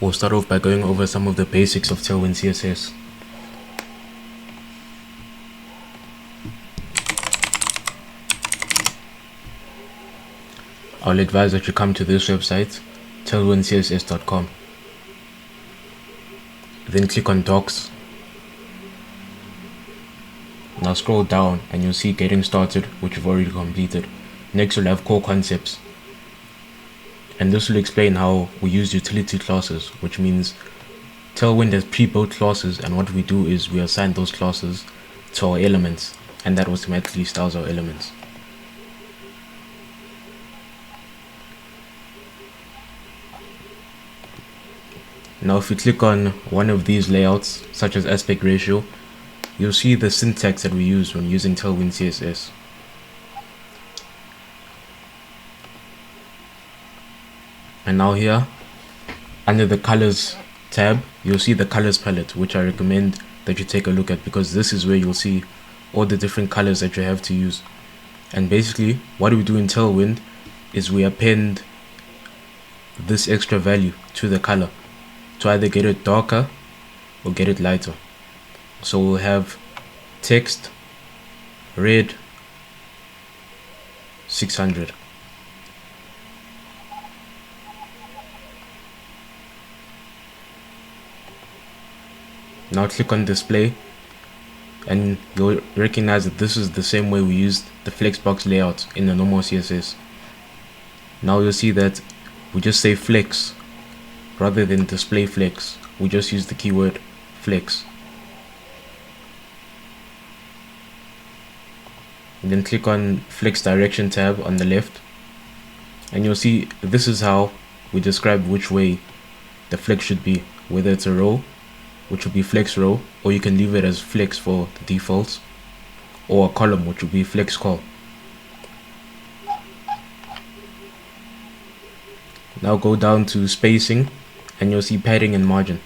We'll start off by going over some of the basics of Tailwind CSS. I'll advise that you come to this website, tailwindcss.com. Then click on Docs. Now scroll down and you'll see Getting Started, which you've already completed. Next you'll have Core Concepts. And this will explain how we use utility classes, which means Tailwind has pre-built classes, and what we do is we assign those classes to our elements, and that automatically styles our elements. Now if you click on one of these layouts, such as aspect ratio, you'll see the syntax that we use when using Tailwind CSS. And now here, under the colors tab, you'll see the colors palette, which I recommend that you take a look at, because this is where you'll see all the different colors that you have to use. And basically, what we do in Tailwind is we append this extra value to the color to either get it darker or get it lighter. So we'll have text red 600. Now click on display and you'll recognize that this is the same way we used the flexbox layout in the normal CSS. Now you'll see that we just say flex rather than display flex. We just use the keyword flex. And then click on flex direction tab on the left and you'll see this is how we describe which way the flex should be, whether it's a row, which will be flex row, or you can leave it as flex for the defaults, or a column, which will be flex col. Now go down to spacing and you'll see padding and margin.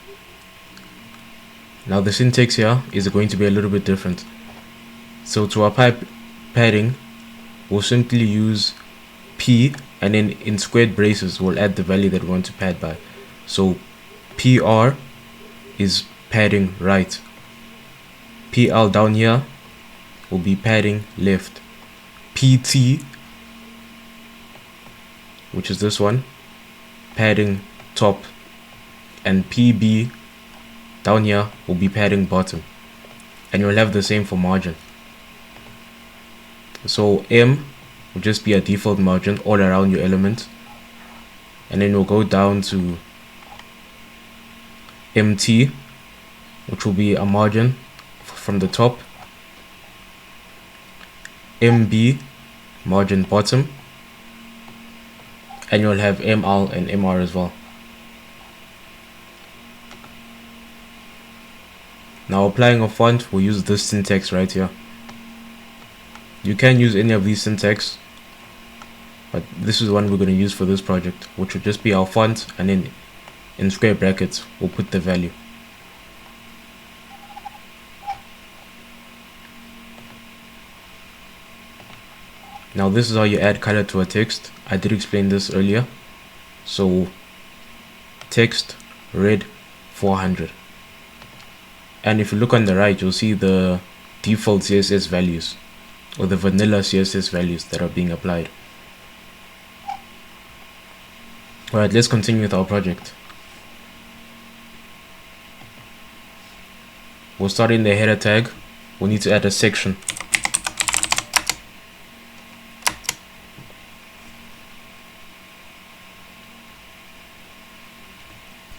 Now the syntax here is going to be a little bit different. So to apply padding, we'll simply use P, and then in squared braces we'll add the value that we want to pad by. So PR is padding right, PL down here will be padding left, PT, which is this one, padding top, and PB down here will be padding bottom. And you'll have the same for margin. So M will just be a default margin all around your element, and then we'll go down to MT, which will be a margin from the top, MB margin bottom, and you'll have ML and MR as well. Now applying a font, we'll use this syntax right here. You can use any of these syntax, but this is one we're going to use for this project, which will just be our font, and then in square brackets we'll put the value. Now this is how you add color to a text. I did explain this earlier. So text red 400, and if you look on the right you'll see the default CSS values, or the vanilla CSS values that are being applied. Alright, let's continue with our project. We'll start in the header tag. We'll need to add a section.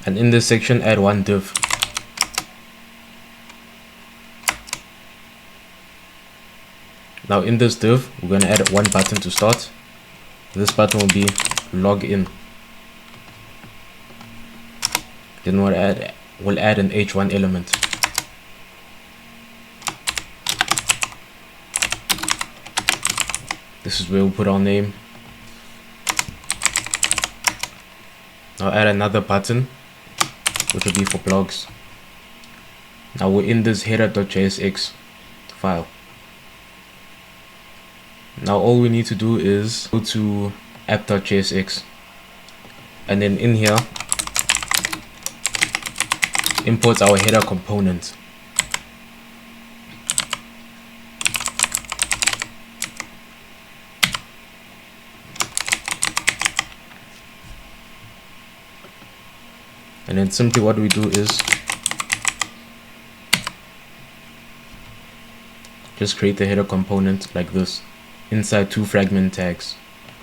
And in this section add one div. Now in this div we're going to add one button to start. This button will be login. Then we'll add an h1 element. This is where we'll put our name. Now add another button, which will be for blogs. Now we're in this header.jsx file. Now all we need to do is go to app.jsx, and then in here import our header component. And then simply what we do is just create the header component like this inside two fragment tags.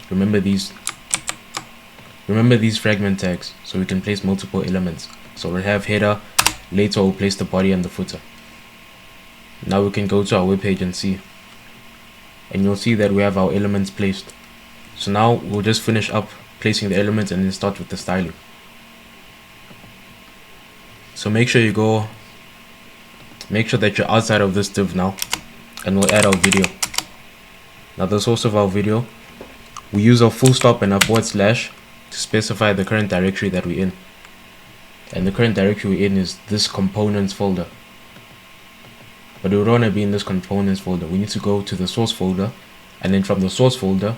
Remember these fragment tags so we can place multiple elements. So we'll have header, later we'll place the body and the footer. Now we can go to our web page and see, and you'll see that we have our elements placed. So now we'll just finish up placing the elements and then start with the styling. So make sure that you're outside of this div now, and we'll add our video. Now the source of our video, we use a full stop and a / to specify the current directory that we're in. And the current directory we're in is this components folder. But we don't want to be in this components folder. We need to go to the source folder, and then from the source folder,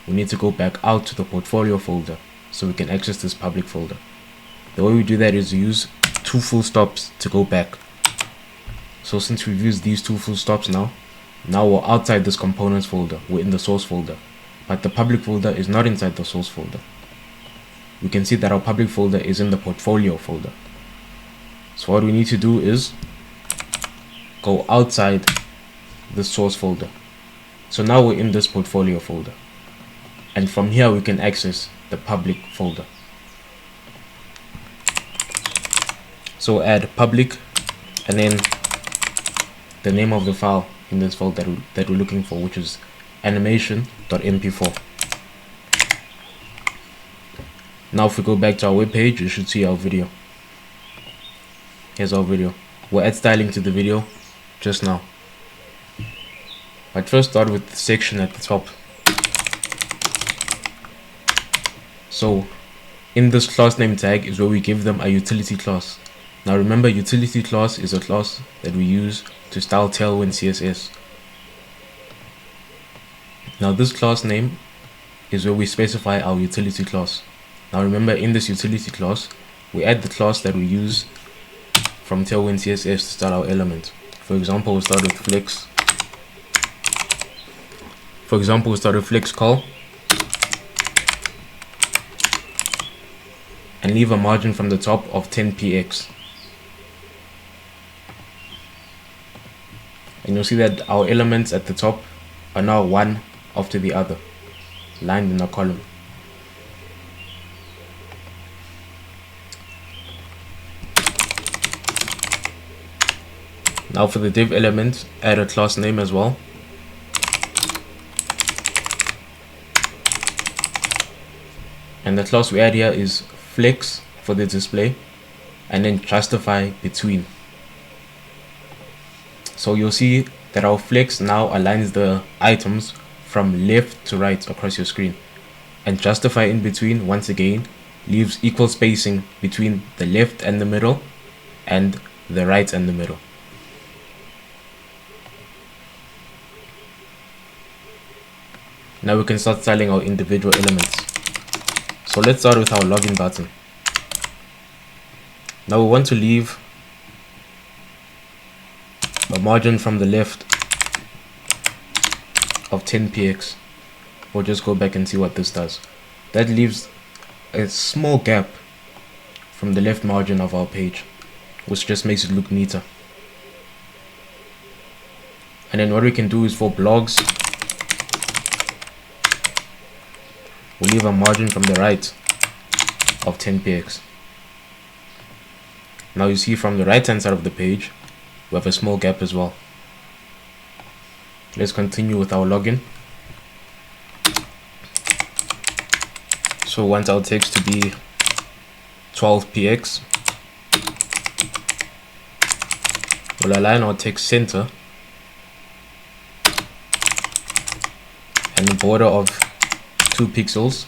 we need to go back out to the portfolio folder so we can access this public folder. The way we do that is we use two full stops to go back. So since we've used these two full stops now we're outside this components folder, we're in the source folder, but the public folder is not inside the source folder. We can see that our public folder is in the portfolio folder. So what we need to do is go outside the source folder. So now we're in this portfolio folder, and from here we can access the public folder. So add public and then the name of the file in this folder that we're looking for, which is animation.mp4. Now if we go back to our web page, you should see our video. Here's our video. We'll add styling to the video just now. But first start with the section at the top. So in this class name tag is where we give them a utility class. Now remember, utility class is a class that we use to style Tailwind CSS. Now this class name is where we specify our utility class. Now remember, in this utility class, we add the class that we use from Tailwind CSS to start our element. For example, we'll start with flex. Call and leave a margin from the top of 10 px. And you'll see that our elements at the top are now one after the other, lined in a column. Now for the div element, add a class name as well. And the class we add here is flex for the display, and then justify between. So you'll see that our flex now aligns the items from left to right across your screen, and justify in between once again leaves equal spacing between the left and the middle and the right and the middle. Now we can start styling our individual elements. So let's start with our login button. Now we want to leave a margin from the left of 10 px. We'll just go back and see what this does. That leaves a small gap from the left margin of our page, which just makes it look neater. And then what we can do is for blogs, we'll leave a margin from the right of 10 px. Now you see from the right hand side of the page we have a small gap as well. Let's continue with our login. So we want our text to be 12 px. We'll align our text center and a border of 2 pixels.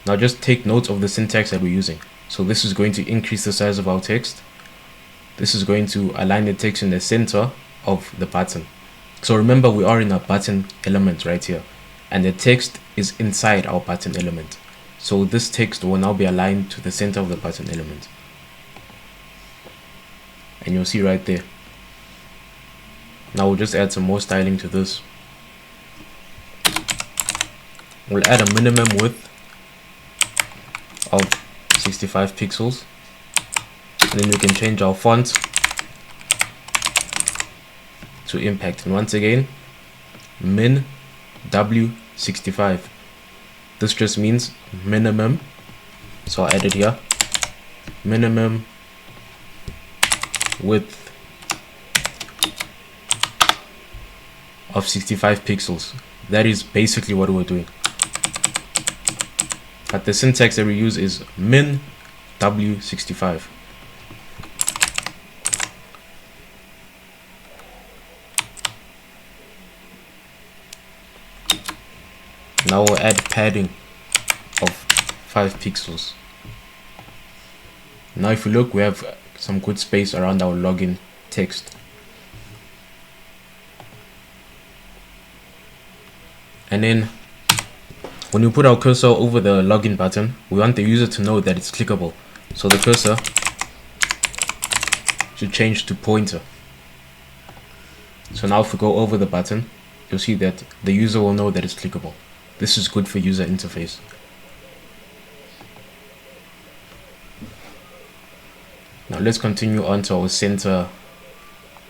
Now just take note of the syntax that we're using. So this is going to increase the size of our text. This is going to align the text in the center of the button. So remember, we are in a button element right here, and the text is inside our button element. So this text will now be aligned to the center of the button element. and you'll see right there. Now we'll just add some more styling to this. We'll add a minimum width of 65 pixels, and then we can change our font to impact, and once again min W65. This just means minimum, so I'll add it here, minimum width of 65 pixels. That is basically what we're doing, but the syntax that we use is min W65. Now we'll add padding of 5 pixels. Now if you look, we have some good space around our login text. And then when you put our cursor over the login button, we want the user to know that it's clickable. So the cursor should change to pointer. So now if we go over the button, you'll see that the user will know that it's clickable. This is good for user interface. Now let's continue on to our center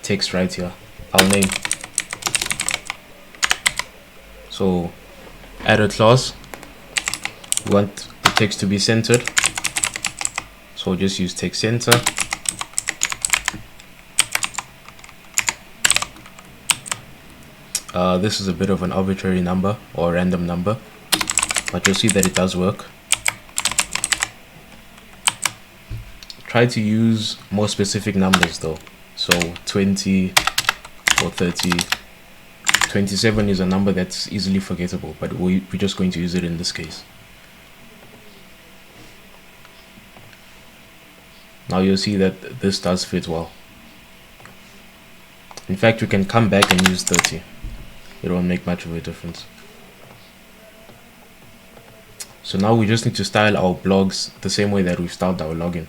text right here, our name. So add a class. We want the text to be centered, so just use text center. This is a bit of an arbitrary number or random number, but you'll see that it does work. Try to use more specific numbers though, so 20 or 30. 27 is a number that's easily forgettable, but we're just going to use it in this case. Now you'll see that this does fit well. In fact, we can come back and use 30. It won't make much of a difference. So now we just need to style our blogs the same way that we've styled our login.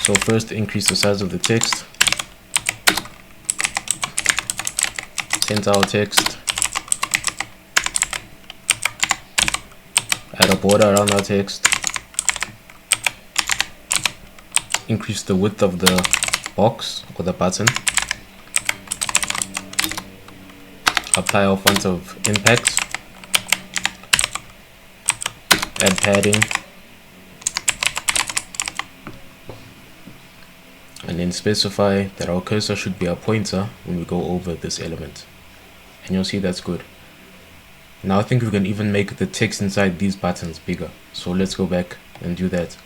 So first, increase the size of the text, center our text, add a border around our text, increase the width of the box or the button, apply our font of impact, add padding, and then specify that our cursor should be a pointer when we go over this element, and you'll see that's good. Now I think we can even make the text inside these buttons bigger, so let's go back and do that.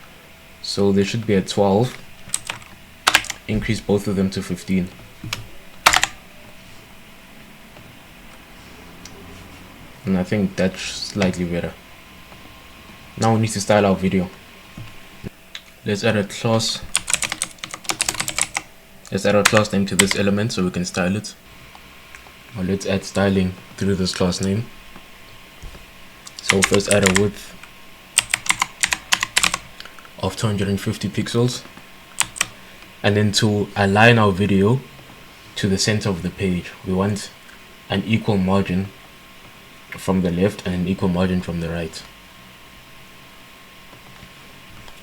So there should be a 12, increase both of them to 15. And I think that's slightly better. Now we need to style our video. Let's add a class. Let's add our class name to this element so we can style it. Now let's add styling through this class name. So first add a width of 250 pixels, and then to align our video to the center of the page, we want an equal margin from the left and an equal margin from the right.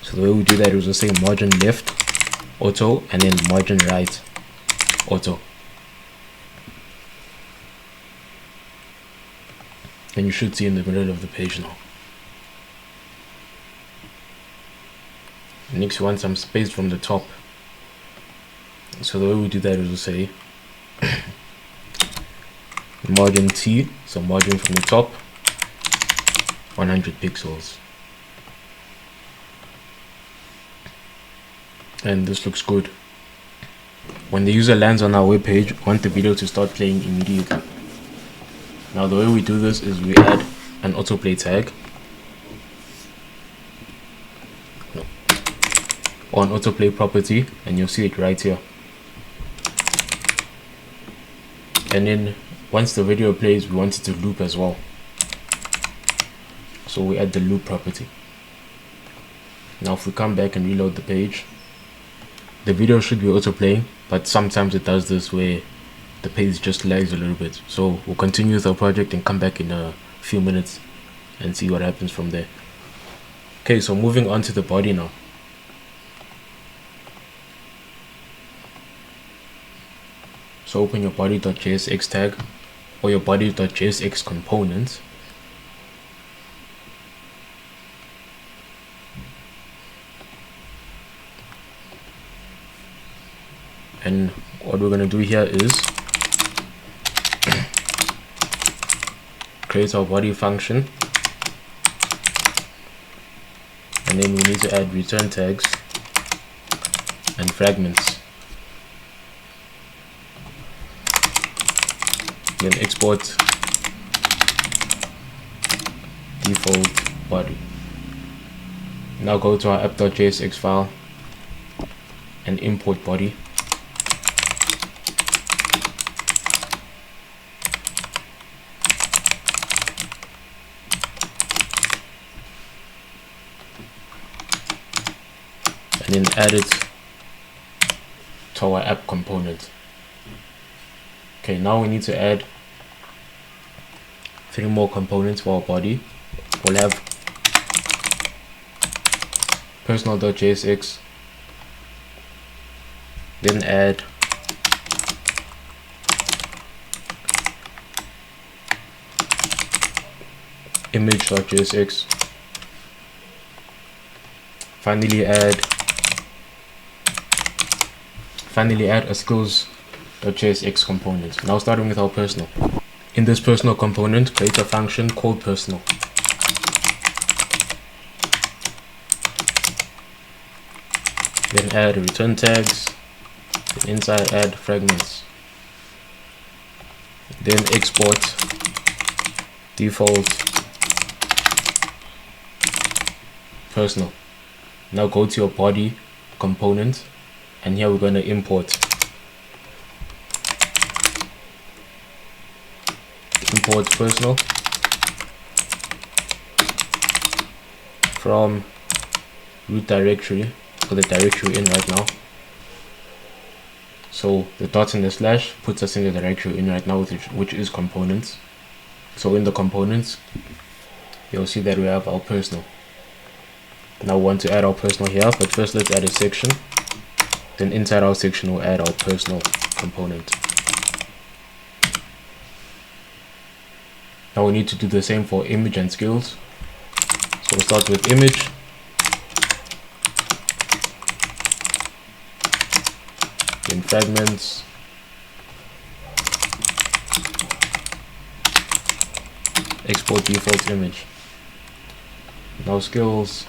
So the way we do that is we'll say margin left auto and then margin right auto, and you should see in the middle of the page now. Next, we want some space from the top. So the way we do that is we'll say margin T, so margin from the top, 100 pixels. And this looks good. When the user lands on our web page, we want the video to start playing immediately. Now the way we do this is we add an autoplay tag or an autoplay property, and you'll see it right here. And then once the video plays, we want it to loop as well. so we add the loop property. Now if we come back and reload the page, the video should be auto playing, but sometimes it does this where the page just lags a little bit. So we'll continue with our project and come back in a few minutes and see what happens from there. Okay, so moving on to the body now. So open your body.jsx tag or your body.jsx component. And what we're going to do here is create our body function, and then we need to add return tags and fragments. Then export default body. Now go to our app.jsx file and import body. And then add it to our app component. Okay, now we need to add 3 more components for our body. We'll have personal.jsx, then add image.jsx, finally add a skills.jsx component. Now starting with our personal. In this personal component, create a function called personal. Then add return tags, then inside add fragments. Then export default personal. Now go to your body component, and here we're going to import personal from root directory, or the directory in right now. So the dot and the slash puts us in the directory in right now, which is components. So in the components, you'll see that we have our personal. Now we want to add our personal here, but first let's add a section. Then inside our section we'll add our personal component. Now we need to do the same for image and skills. So we'll start with image. Then fragments. Export default image. Now skills.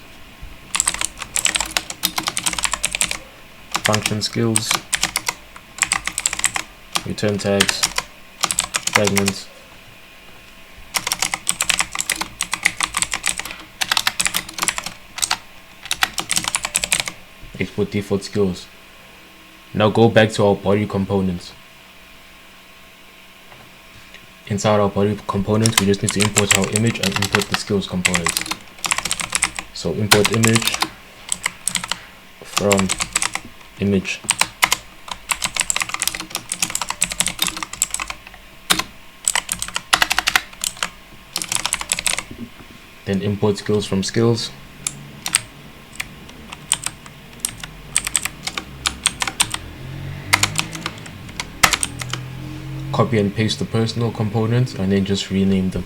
Function skills. Return tags. Fragments. Export default skills. Now go back to our body components. Inside our body component, we just need to import our image and import the skills component. So import image from image. Then import skills from skills. Copy and paste the personal components and then just rename them.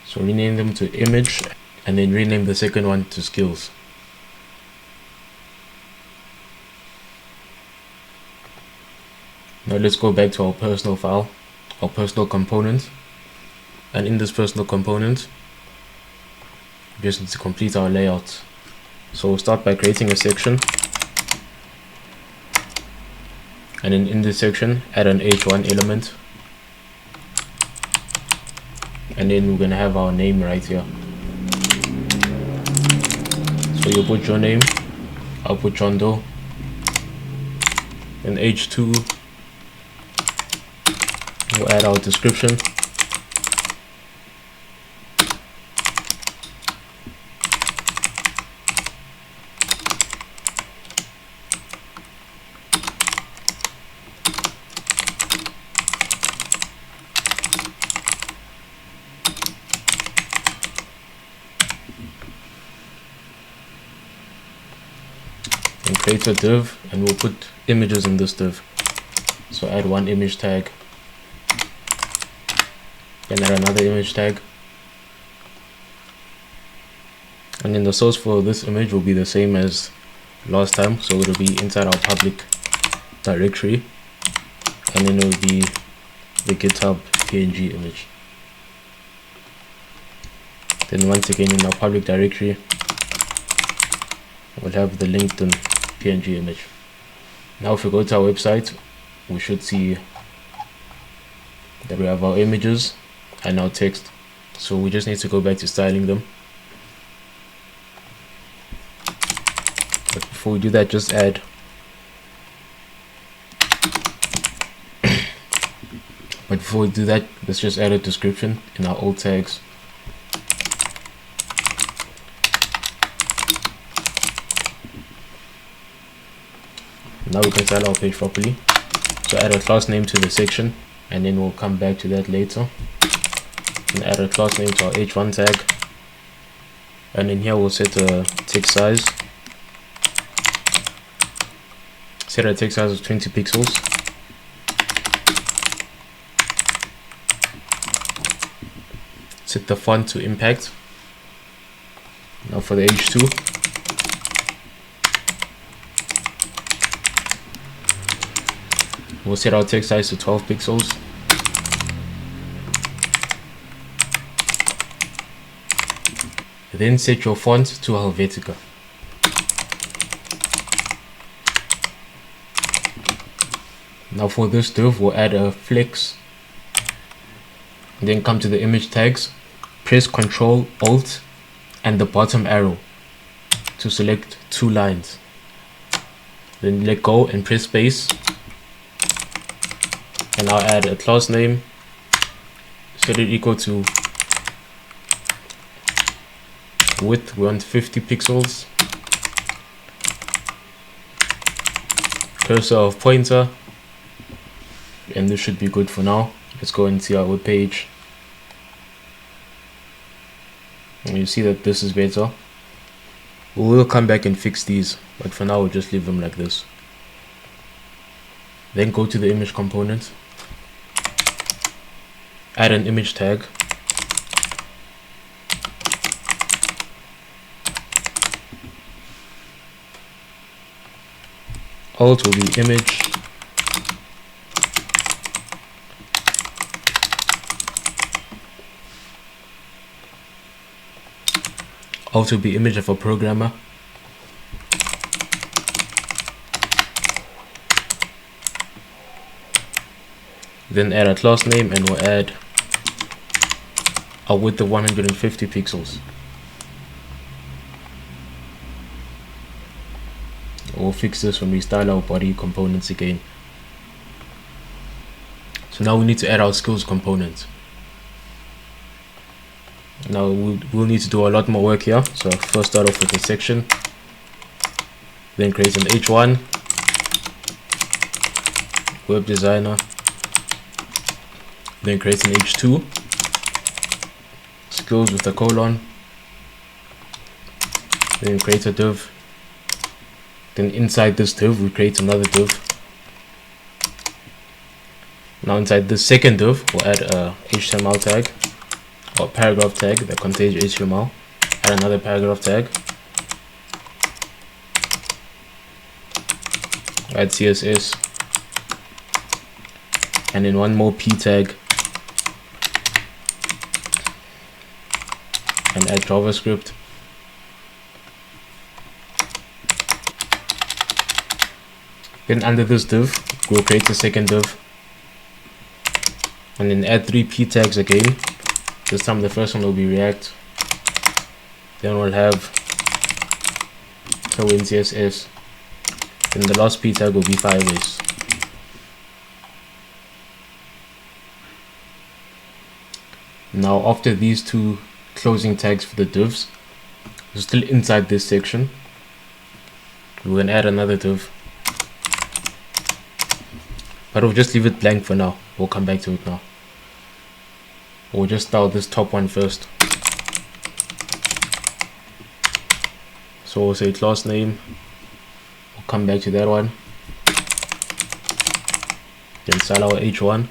So rename them to image and then rename the second one to skills. Now let's go back to our personal file, our personal component, and in this personal component we just need to complete our layout. So we'll start by creating a section, and then in this section add an h1 element, and then we're going to have our name right here. So you put your name, I'll put John Doe, and h2 We'll add our description. And create a div, and we'll put images in this div. So add one image tag, then add another image tag, and then the source for this image will be the same as last time, so it'll be inside our public directory, and then it will be the GitHub PNG image. Then once again in our public directory, we'll have the LinkedIn PNG image. Now if we go to our website, we should see that we have our images and our text. So we just need to go back to styling them. But before we do that, just add let's just add a description in our alt tags. Now we can style our page properly. So add a class name to the section, and then we'll come back to that later. And add a class name to our h1 tag, and in here we'll set a text size. Set a text size of 20 pixels. Set the font to impact. Now for the h2, we'll set our text size to 12 pixels. Then set your font to Helvetica. Now for this div, we'll add a flex. Then come to the image tags, press Ctrl Alt and the bottom arrow to select 2 lines. Then let go and press space. And I'll add a class name, set it equal to width, we want 50 pixels, cursor of pointer, and this should be good for now. Let's go and see our web page, and you see that this is better. We will come back and fix these, but for now we'll just leave them like this. Then go to the image component, add an image tag, alt will be image, alt will be image of a programmer, then add a class name, and we'll add a width of 150 pixels. We'll fix this when we style our body components again. So now we need to add our skills component. Now we'll need to do a lot more work here. So first start off with a section, then create an h1, web designer, then create an h2, skills with a colon, then create a div. Then inside this div, we create another div. Now inside this second div, we'll add a HTML tag or paragraph tag that contains HTML. Add another paragraph tag. Add CSS. And then one more p tag. And add JavaScript. Then under this div, we'll create a second div, and then add 3 p tags again. This time the first one will be React. Then we'll have Tailwind CSS. Then the last p tag will be Firebase. Now after these two closing tags for the divs, we're still inside this section. We're going to add another div, but we'll just leave it blank for now. We'll come back to it now. We'll just style this top one first. So we'll say class name. We'll come back to that one. Then style our h1.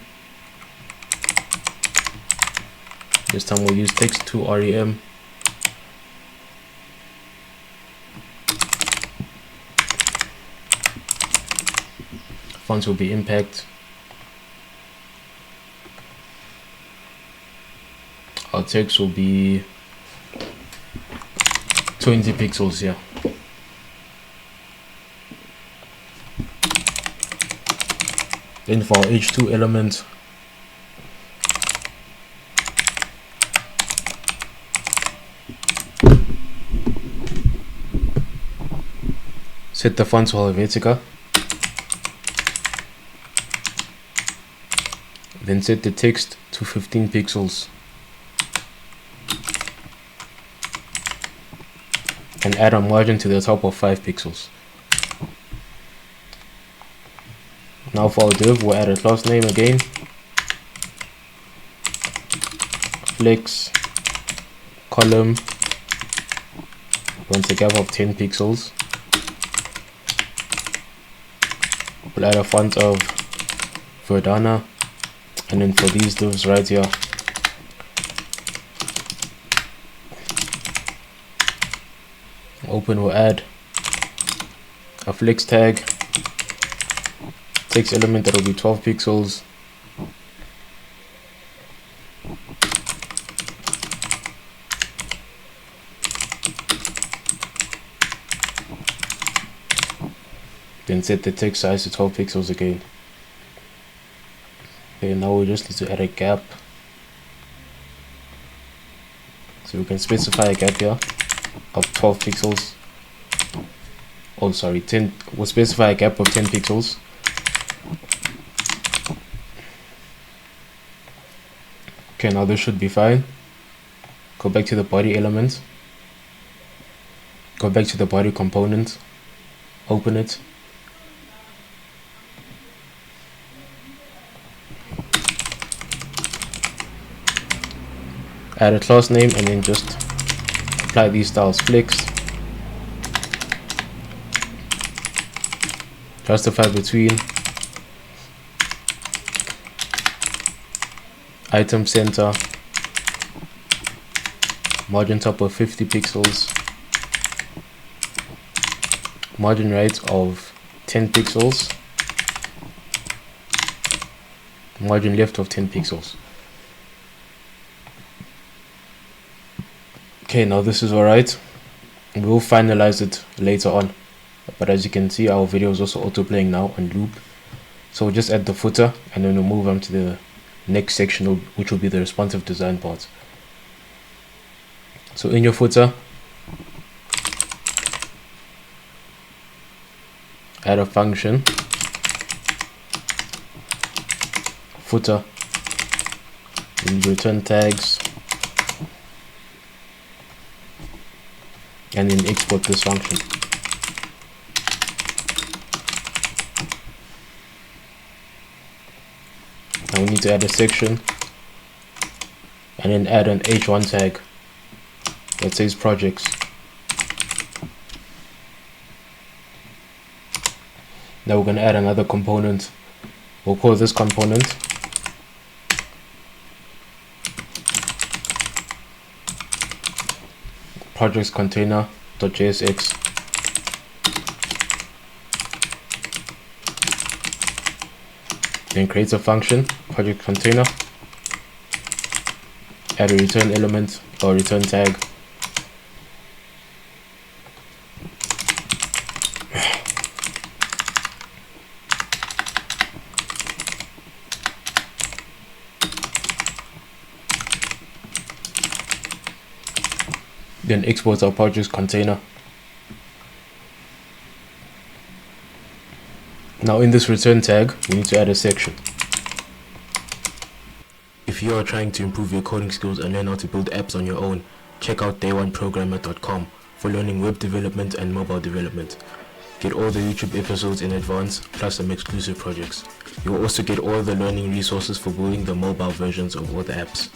This time we'll use text to rem. Fonts will be impact. Our text will be 20 pixels here. Then for our h2 element, set the font to Helvetica. Then set the text to 15 pixels. And add a margin to the top of 5 pixels. Now for our div, we'll add a class name again. Flex column. Want a gap of 10 pixels. We'll add a font of Verdana. And then for these divs right here, open will add a flex tag, text element that will be 12 pixels, then set the text size to 12 pixels again. Okay, now we just need to add a gap. So we can specify a gap here of 12 pixels. Oh, sorry, 10. We'll specify a gap of 10 pixels. Okay, now this should be fine. Go back to the body element. Go back to the body component. Open it. Add a class name and then just apply these styles. Flex, justify between, item center, margin top of 50 pixels, margin right of 10 pixels, margin left of 10 pixels. Okay, now this is alright. We'll finalize it later on, but as you can see, our video is also auto playing now on loop. So we'll just add the footer and then we'll move on to the next section, which will be the responsive design part. So in your footer, add a function, footer, and return tags, and then export this function. Now we need to add a section and then add an h1 tag that says projects. Now we're going to add another component. We'll call this component projects container.jsx. Then create a function, project container, add a return element or return tag. Then export our projects container. Now in this return tag, we need to add a section. If you are trying to improve your coding skills and learn how to build apps on your own, check out day1programmer.com for learning web development and mobile development. Get all the YouTube episodes in advance, plus some exclusive projects. You will also get all the learning resources for building the mobile versions of all the apps.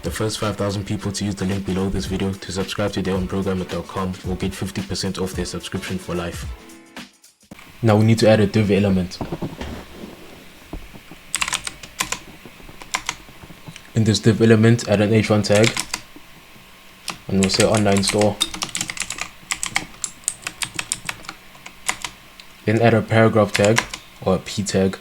The first 5,000 people to use the link below this video to subscribe to day1programmer.com will get 50% off their subscription for life. Now we need to add a div element. In this div element, add an h1 tag, and we'll say online store. Then add a paragraph tag or a p tag.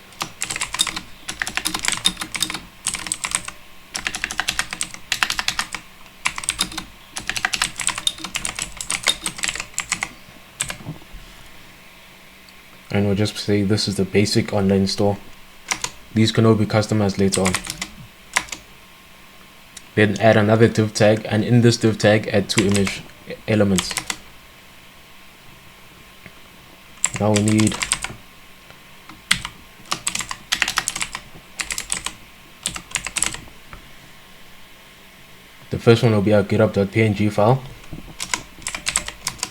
And we'll just say this is the basic online store. These can all be customized later on. Then add another div tag, and in this div tag add two image elements. Now we need the first one will be our getup.png file.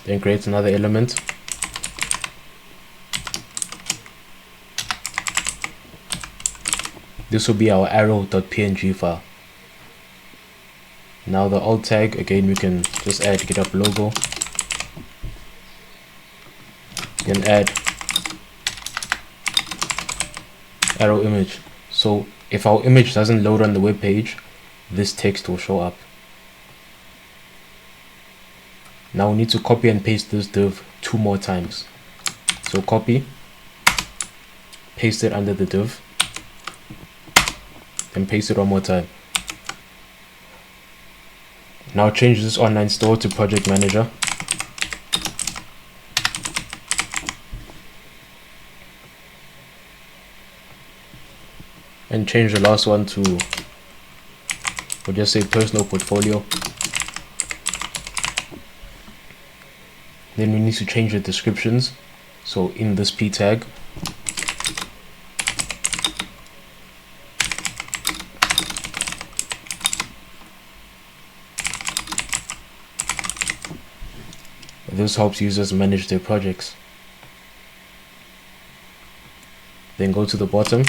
Then create another element. This will be our arrow.png file. Now the alt tag, again we can just add GitHub logo. Then add arrow image. So if our image doesn't load on the web page, this text will show up. Now we need to copy and paste this div 2 more times. So copy, paste it under the div, then paste it 1 more time. Now change this online store to project manager. And change the last one to, we'll just say personal portfolio. Then we need to change the descriptions. So in this p tag, this helps users manage their projects. Then go to the bottom.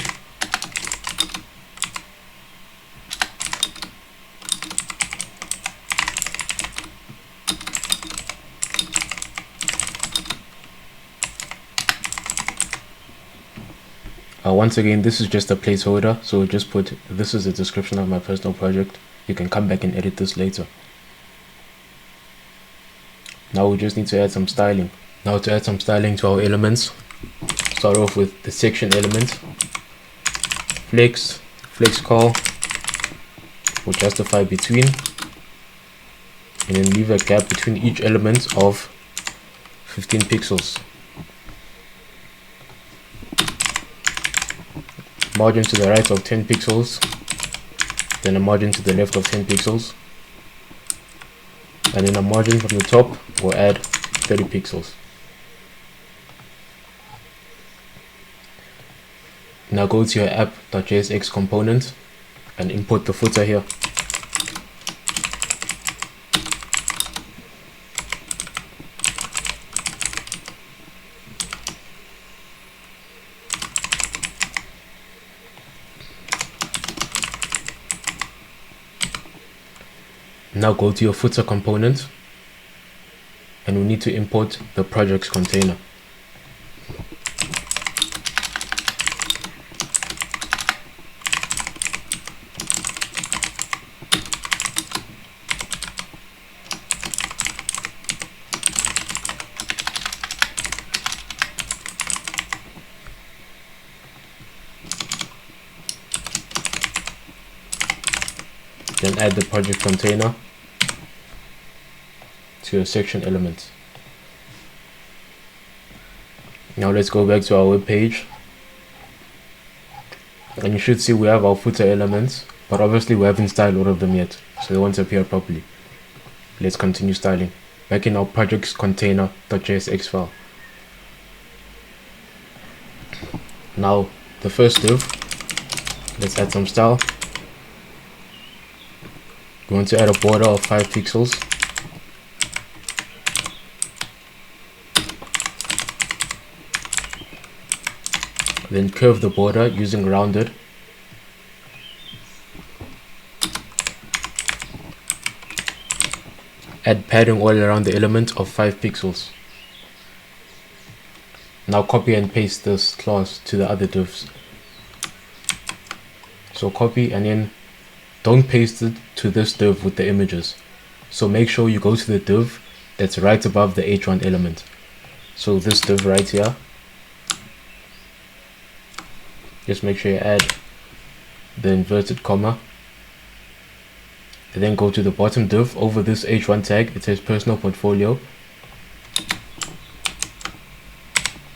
Once again, this is just a placeholder, so just put this is the description of my personal project. You can come back and edit this later. Now we just need to add some styling. Now to add some styling to our elements, start off with the section element. Flex call will justify between, and then leave a gap between each element of 15 pixels. Margin to the right of 10 pixels, then a margin to the left of 10 pixels, and then a margin from the top will add 30 pixels. Now go to your app.jsx component and import the footer here. Now go to your footer component, and we need to import the projects container. Then add the project container to your section element. Now let's go back to our web page, and you should see we have our footer elements, but obviously we haven't styled all of them yet, so they won't appear properly. Let's continue styling. Back in our projects container.jsx file. Now the first div, let's add some style. We want to add a border of 5 pixels. Then curve the border using rounded. Add padding all around the element of 5 pixels. Now copy and paste this class to the other divs. So copy and then don't paste it to this div with the images. So make sure you go to the div that's right above the h1 element. So this div right here. Just make sure you add the inverted comma. And then go to the bottom div over this h1 tag. It says personal portfolio.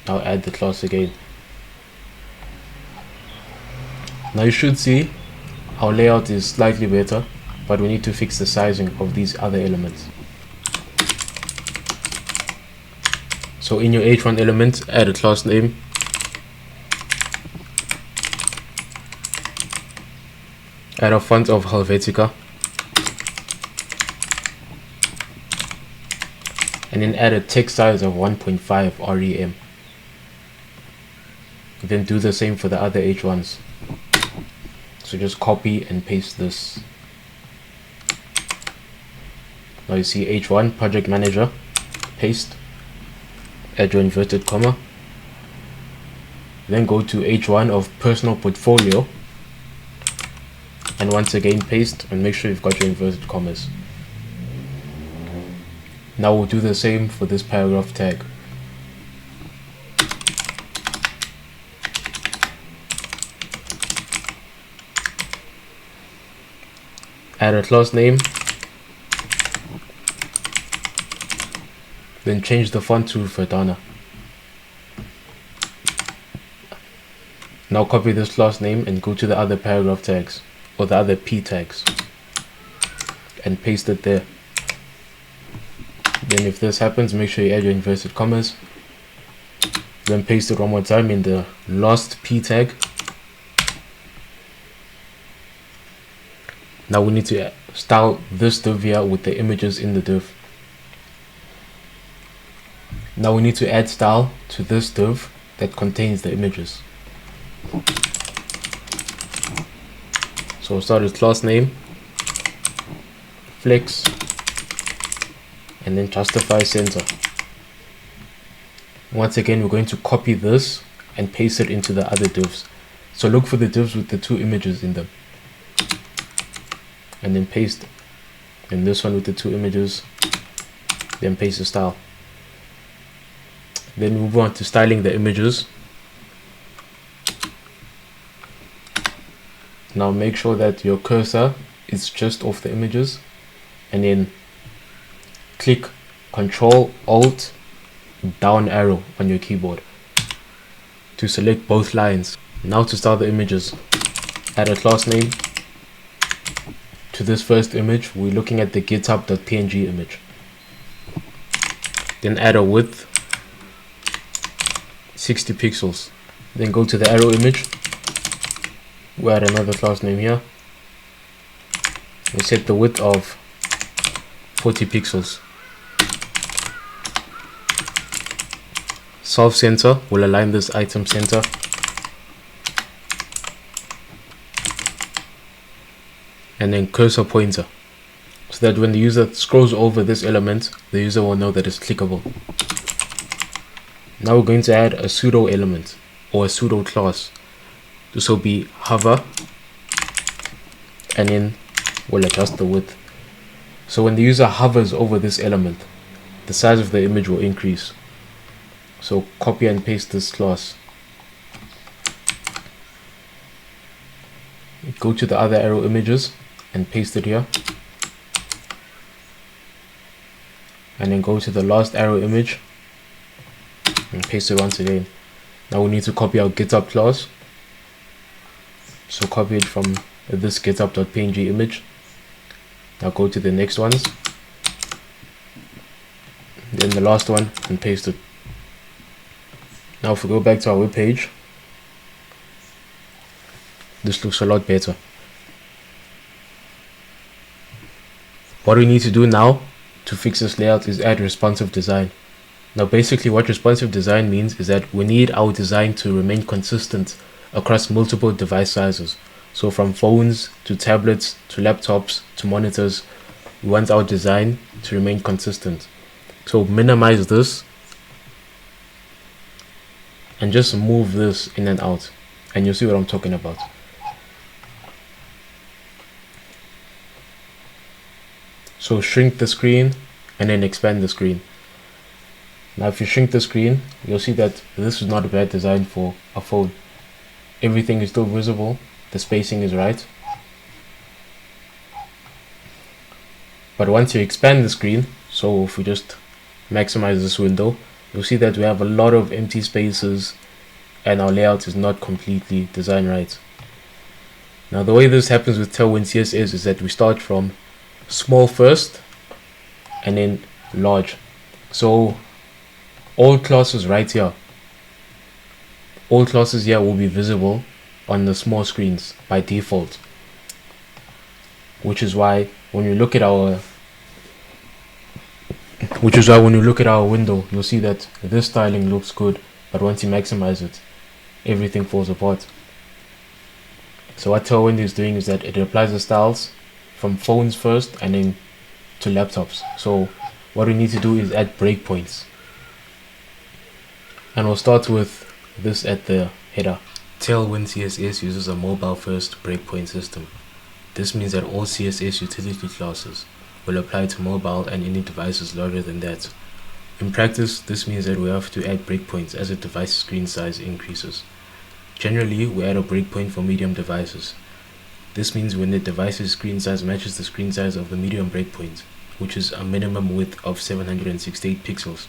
Now add the class again. Now you should see our layout is slightly better, but we need to fix the sizing of these other elements. So in your h1 element, add a class name. Add a font of Helvetica. And then add a text size of 1.5 rem. Then do the same for the other h1s. So just copy and paste this. Now you see h1 project manager, paste, add your inverted comma. Then go to h1 of personal portfolio, and once again paste and make sure you've got your inverted commas. Now we'll do the same for this paragraph tag. Add a class name, then change the font to Verdana. Now copy this class name and go to the other paragraph tags, or the other p tags, and paste it there. Then if this happens, make sure you add your inverted commas, then paste it one more time in the last p tag. Now we need to style this div here with the images in the div. Now we need to add style to this div that contains the images. So we'll start with class name, flex, and then justify center. Once again, we're going to copy this and paste it into the other divs. So look for the divs with the 2 images in them, and then paste in this one with the 2 images, then paste the style. Then move on to styling the images. Now make sure that your cursor is just off the images, and then click Ctrl Alt down arrow on your keyboard to select both lines. Now to style the images, add a class name. To this first image, we're looking at the github.png image. Then add a width 60 pixels. Then go to the arrow image. We add another class name here. We set the width of 40 pixels. Solve center will align this item center. And then cursor pointer, so that when the user scrolls over this element, the user will know that it's clickable. Now we're going to add a pseudo element or a pseudo class. This will be hover, and then we'll adjust the width. So when the user hovers over this element, the size of the image will increase. So copy and paste this class. Go to the other arrow images and paste it here, and then go to the last arrow image and paste it once again. Now we need to copy our GitHub class, so copy it from this github.png image. Now go to the next ones, then the last one, and paste it. Now if we go back to our web page, this looks a lot better. What we need to do now to fix this layout is add responsive design. Now basically what responsive design means is that we need our design to remain consistent across multiple device sizes. So from phones to tablets to laptops to monitors, we want our design to remain consistent. So minimize this and just move this in and out, and you'll see what I'm talking about. So shrink the screen and then expand the screen. Now if you shrink the screen, you'll see that this is not a bad design for a phone. Everything is still visible, the spacing is right. But once you expand the screen, so if we just maximize this window, you'll see that we have a lot of empty spaces and our layout is not completely designed right. Now the way this happens with Tailwind CSS is that we start from small first and then large. So all classes right here, all classes here will be visible on the small screens by default, which is why when you look at our window, you'll see that this styling looks good, but once you maximize it, everything falls apart. So what Tailwind is doing is that it applies the styles from phones first and then to laptops. So what we need to do is add breakpoints, and we'll start with this at the header. Tailwind CSS uses a mobile first breakpoint system. This means that all CSS utility classes will apply to mobile and any devices larger than that. In practice, this means that we have to add breakpoints as a device screen size increases. Generally, we add a breakpoint for medium devices. This means when the device's screen size matches the screen size of the medium breakpoint, which is a minimum width of 768 pixels,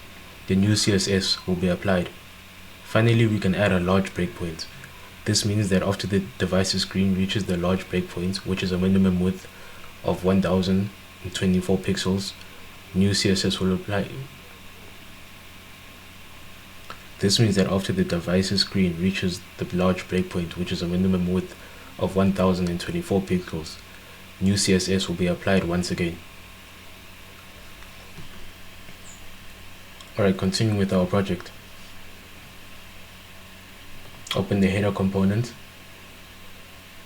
the new CSS will be applied. Finally, we can add a large breakpoint. This means that after the device's screen reaches the large breakpoint, which is a minimum width of 1024 pixels, new CSS will apply. This means that after the device's screen reaches the large breakpoint, which is a minimum width of 1024 pixels, new CSS will be applied once again. Alright, continuing with our project. Open the header component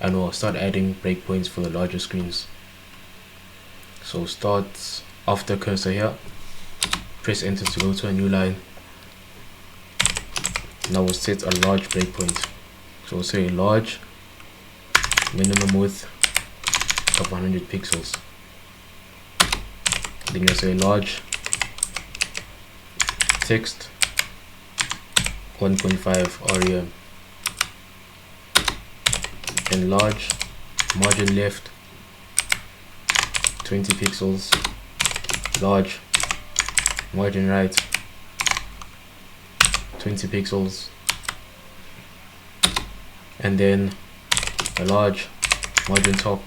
and we'll start adding breakpoints for the larger screens. So start after cursor here, press enter to go to a new line. Now we'll set a large breakpoint. So we'll say large, minimum width of 100 pixels. Then you'll say large, text 1.5 rem. Then large, margin left 20 pixels, large, margin right 20 pixels, and then a large, margin top.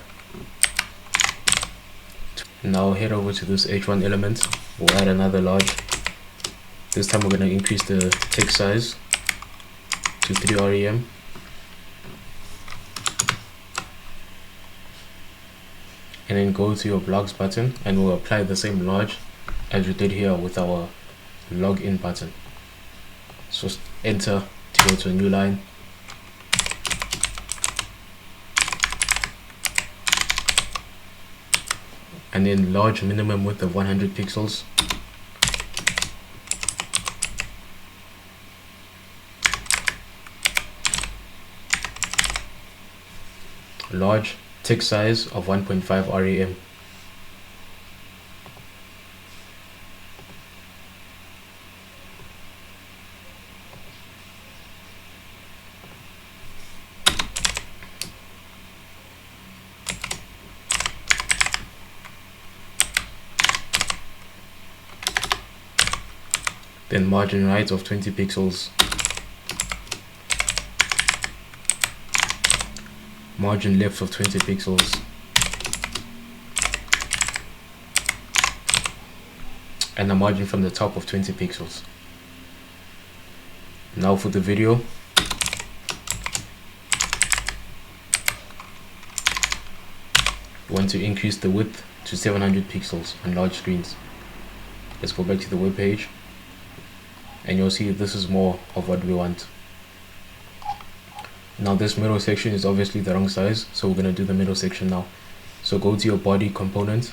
Now head over to this H1 element, we'll add another large. This time we're going to increase the text size to 3 rem. And then go to your blogs button and we'll apply the same large as we did here with our login button. So enter to go to a new line. And then large, minimum width of 100 pixels. Large, text size of 1.5 rem. Then margin right of 20 pixels. Margin left of 20 pixels. And a margin from the top of 20 pixels. Now for the video. We want to increase the width to 700 pixels on large screens. Let's go back to the web page, and you'll see this is more of what we want. Now this middle section is obviously the wrong size, so we're going to do the middle section now. So go to your body component,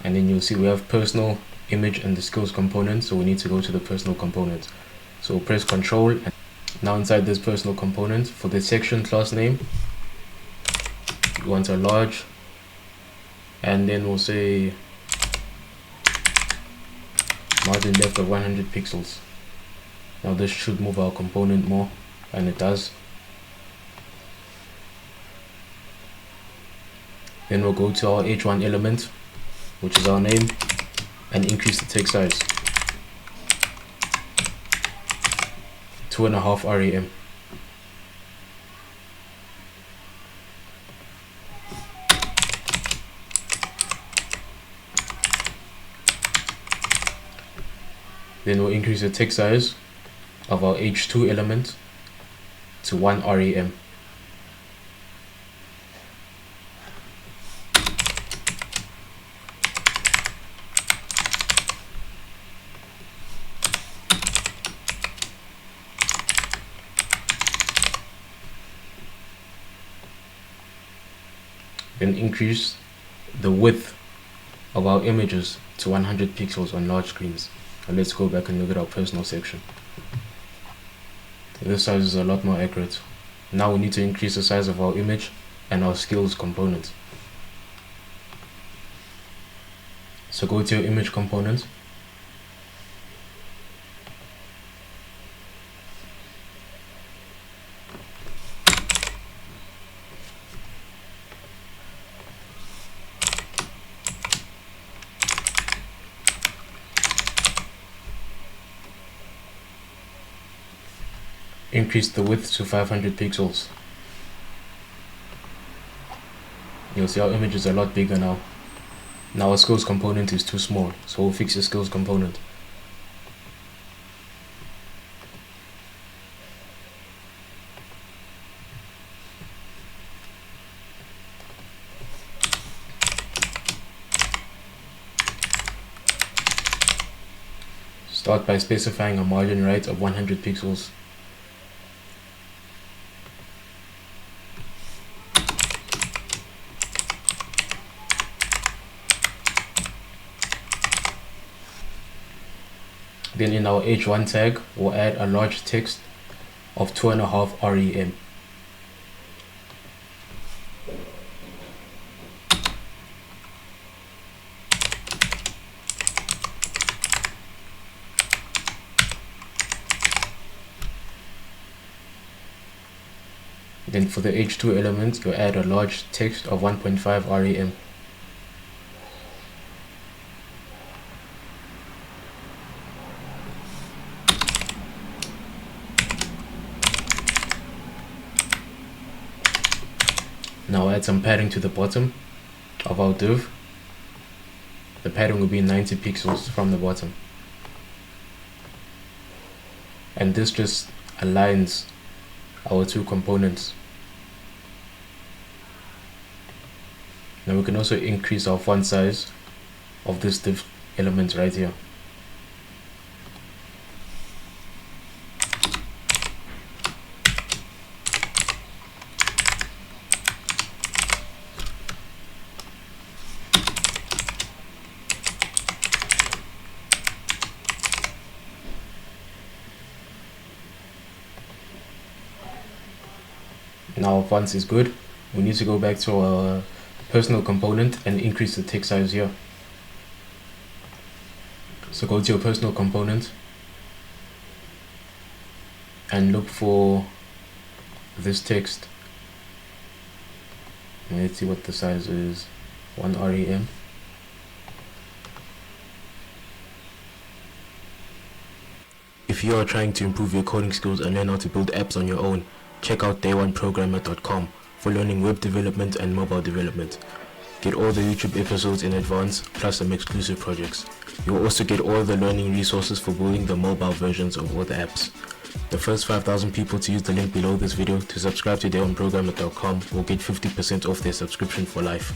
and then you'll see we have personal, image, and the skills component, so we need to go to the personal component. So press Control, and now inside this personal component, for the section class name, we want a large, and then we'll say margin left of 100 pixels. Now this should move our component more, and it does. Then we'll go to our h1 element, which is our name, and increase the text size 2.5 rem. Then we'll increase the text size of our h2 element to 1 rem. Then increase the width of our images to 100 pixels on large screens. And let's go back and look at our personal section. This size is a lot more accurate. Now we need to increase the size of our image and our skills component. So go to your image component, increase the width to 500 pixels. You'll see our image is a lot bigger now. Now our skills component is too small, so we'll fix the skills component. Start by specifying a margin right of 100 pixels. Then in our h1 tag, we'll add a large text of 2.5 rem. Then for the h2 element, you'll add a large text of 1.5 rem. Now add some padding to the bottom of our div. The padding will be 90 pixels from the bottom. And this just aligns our two components. Now we can also increase our font size of this div element right here. Now our fonts is good. We need to go back to our personal component and increase the text size here. So go to your personal component and look for this text. And let's see what the size is. 1 rem. If you are trying to improve your coding skills and learn how to build apps on your own, check out day1programmer.com for learning web development and mobile development. Get all the YouTube episodes in advance, plus some exclusive projects. You will also get all the learning resources for building the mobile versions of all the apps. The first 5,000 people to use the link below this video to subscribe to theonprogrammer.com will get 50% off their subscription for life.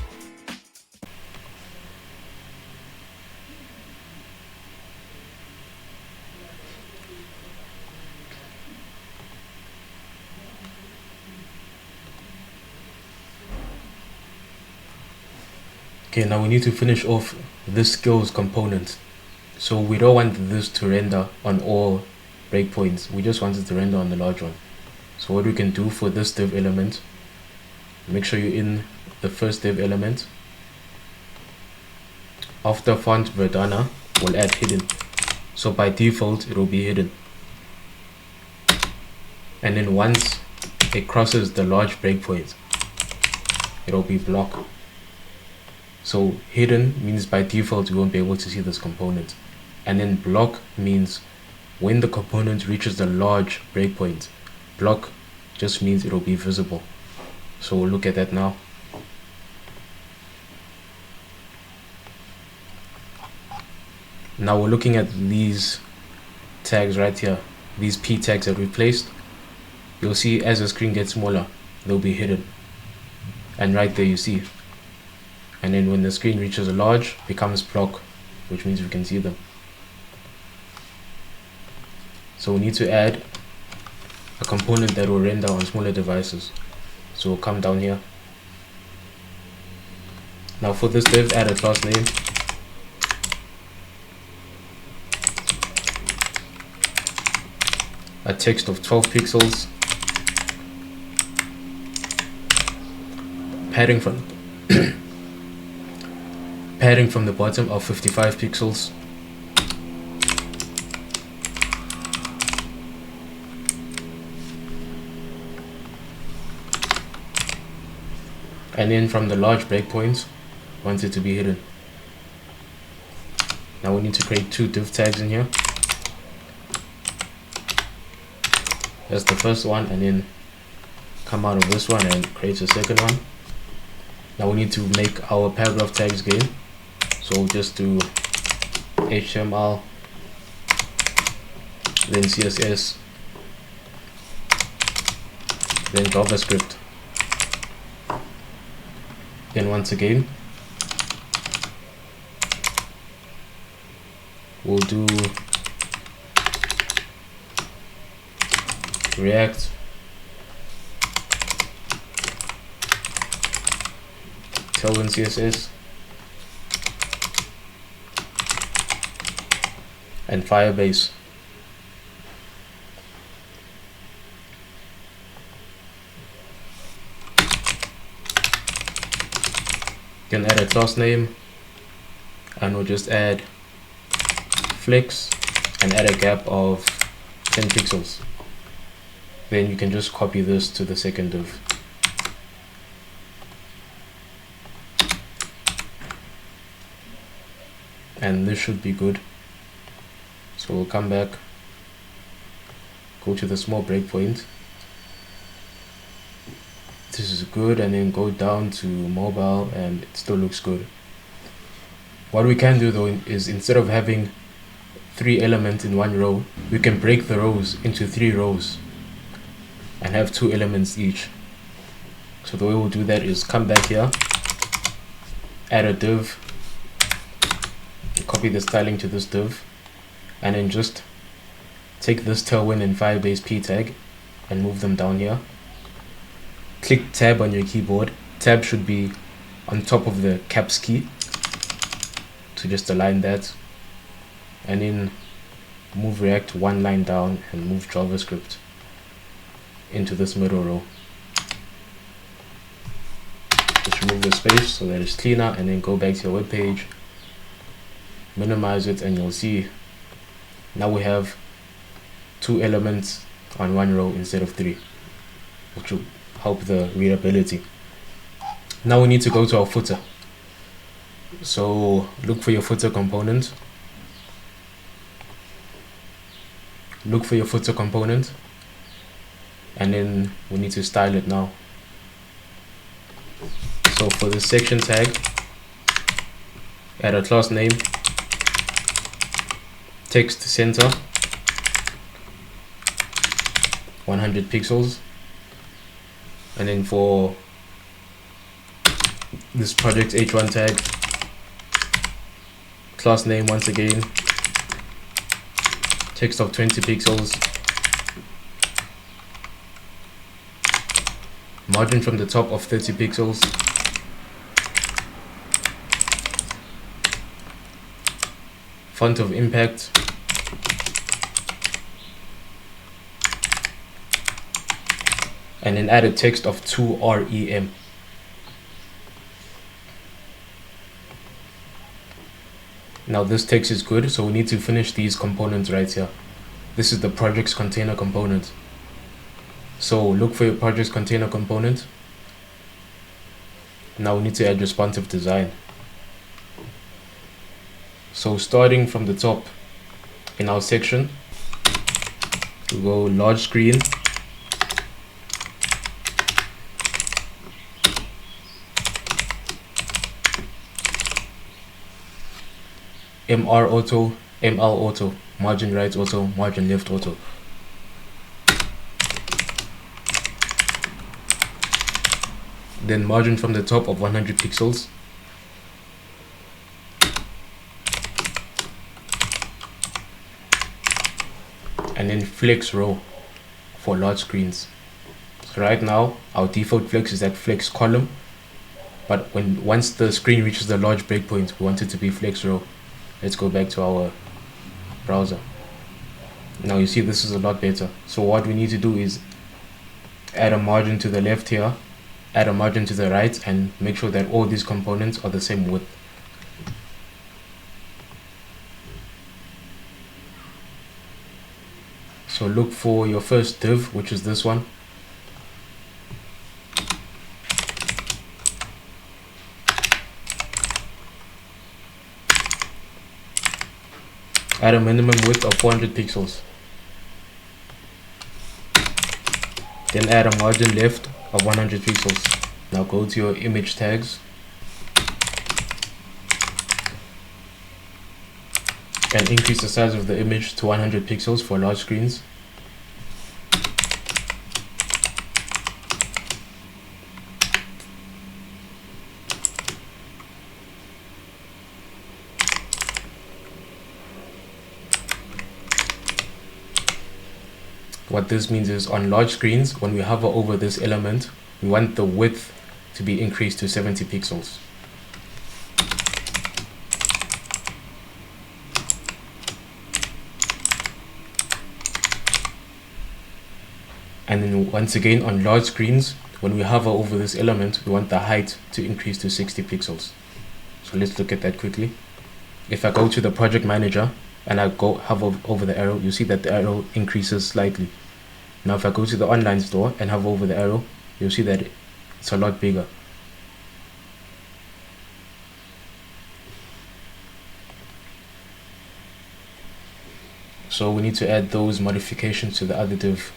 Okay, now we need to finish off this skills component. So we don't want this to render on all breakpoints. We just want it to render on the large one. So what we can do for this div element, make sure you're in the first div element. After font Verdana, we'll add hidden. So by default, it will be hidden. And then once it crosses the large breakpoint, it will be block. So hidden means by default you won't be able to see this component, and then block means when the component reaches the large breakpoint. Block just means it will be visible. So we'll look at that now. Now we're looking at these tags right here, these p tags that we placed. You'll see as the screen gets smaller, they'll be hidden, and right there you see. And then when the screen reaches a large, it becomes block, which means we can see them. So we need to add a component that will render on smaller devices. So we'll come down here. Now for this div, add a class name. A text of 12 pixels. Padding from the bottom of 55 pixels. And then from the large breakpoints, want it to be hidden. Now we need to create two div tags in here. That's the first one, and then come out of this one and create a second one. Now we need to make our paragraph tags again. So we'll just do HTML, then CSS, then JavaScript. Then once again, we'll do React, Tailwind CSS, and Firebase. You can add a class name, and we'll just add flex and add a gap of 10 pixels. Then you can just copy this to the second div. And this should be good. So we'll come back, go to the small breakpoint. This is good, and then go down to mobile, and it still looks good. What we can do though is, instead of having 3 elements in one row, we can break the rows into 3 rows and have 2 elements each. So the way we'll do that is come back here, add a div, copy the styling to this div, and then just take this Tailwind and Firebase p tag and move them down here. Click tab on your keyboard. Tab should be on top of the caps key to just align that, and then move React 1 line down and move JavaScript into this middle row. Just remove the space so that it's cleaner, and then go back to your web page, minimize it, and you'll see now we have 2 elements on 1 row instead of 3, which will help the readability. Now we need to go to our footer. So look for your footer component. Look for your footer component, and then we need to style it now. So for the section tag, add a class name, text center, 100 pixels. And then for this project h1 tag, class name once again, text of 20 pixels, margin from the top of 30 pixels, font of impact, and then add a text of 2 rem. Now this text is good, so we need to finish these components right here. This is the project's container component. So look for your project's container component. Now we need to add responsive design. So starting from the top in our section, we'll go large screen, MR auto, ML auto, margin right auto, margin left auto. Then margin from the top of 100 pixels. And then flex row for large screens. So right now our default flex is at flex column, but once the screen reaches the large breakpoint, we want it to be flex row. Let's go back to our browser. Now you see this is a lot better. So what we need to do is add a margin to the left here, add a margin to the right, and make sure that all these components are the same width. So look for your first div, which is this one. Add a minimum width of 400 pixels. Then add a margin left of 100 pixels. Now go to your image tags and increase the size of the image to 100 pixels for large screens. What this means is on large screens, when we hover over this element, we want the width to be increased to 70 pixels. And then once again on large screens, when we hover over this element, we want the height to increase to 60 pixels. So let's look at that quickly. If I go to the project manager and I go hover over the arrow, you see that the arrow increases slightly. Now if I go to the online store and hover over the arrow, you'll see that it's a lot bigger. So we need to add those modifications to the other div.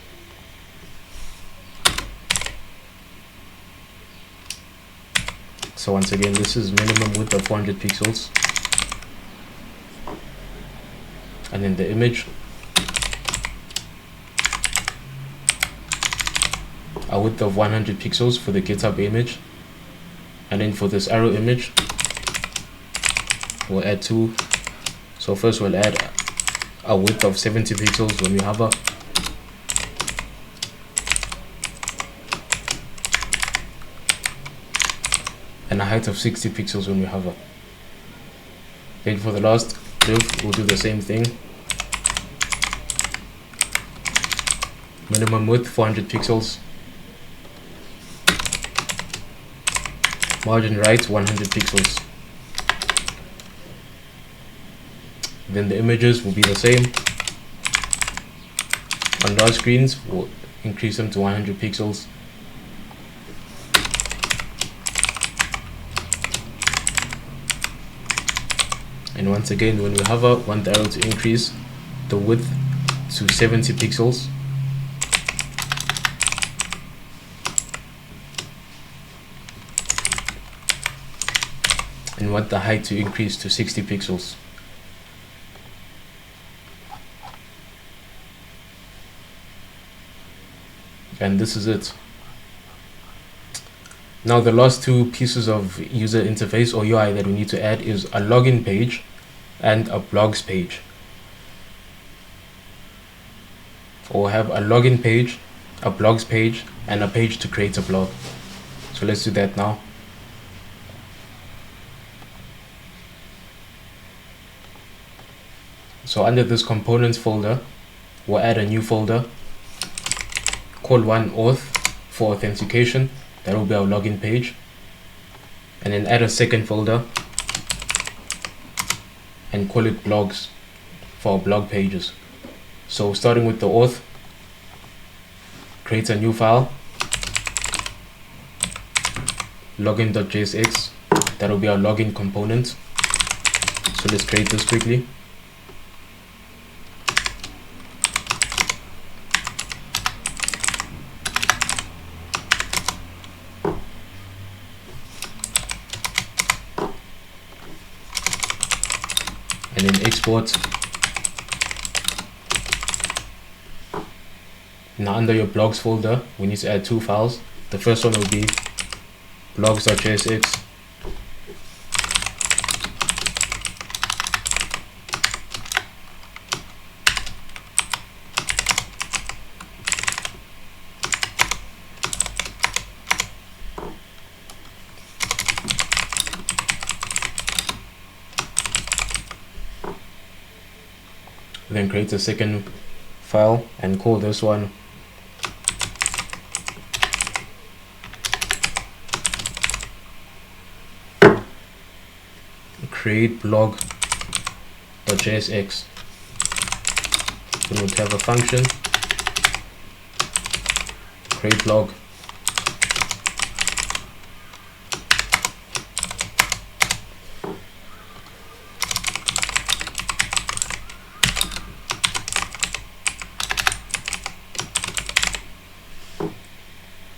So once again, this is minimum width of 400 pixels. And then the image, a width of 100 pixels for the GitHub image. And then for this arrow image, we'll add two. So first we'll add a width of 70 pixels when we hover. And a height of 60 pixels when we hover. Then for the last div, we'll do the same thing. Minimum width 400 pixels. Margin right 100 pixels. Then the images will be the same. On large screens, we'll increase them to 100 pixels. And once again, when we hover, want the arrow to increase the width to 70 pixels. And want the height to increase to 60 pixels. and this is it. Now the last two pieces of user interface or UI that we need to add is a login page and a blogs page. Or have a login page, a blogs page, and a page to create a blog. So let's do that now. So under this components folder, we'll add a new folder, call one auth for authentication. That will be our login page. And then add a second folder and call it blogs for our blog pages. So starting with the auth, create a new file, login.jsx. That will be our login component. So let's create this quickly. And then export. Now under your blogs folder, we need to add two files. The first one will be blogs.jsx. Then create a second file and call this one create blog.jsx. Then we'll have a function create blog.